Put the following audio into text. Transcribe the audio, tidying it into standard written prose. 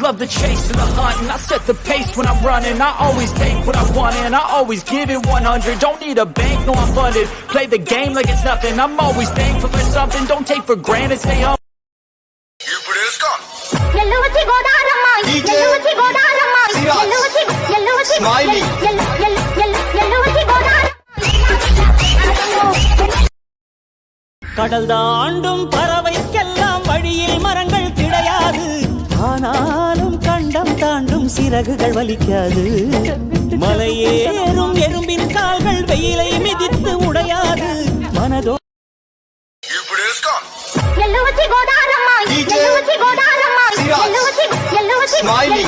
Love the chase and the hunt, and I set the pace when I'm running. I always take what I want and I always give it 100. Don't need a bank, no I'm funded. Play the game like it's nothing. I'm always thankful for something. Don't take for granted, stay humble. Smiley. கடல் தாண்டும் பறவைக்கெல்லாம் வழியில் மரங்கள் கிடையாது. ஆனாலும் கண்டம் தாண்டும் சிறகுகள் வலிக்காது. மலையேறும் எறும்பின் கால்கள் வெயிலை மிதித்து உடையாது. மனதோ Smiley.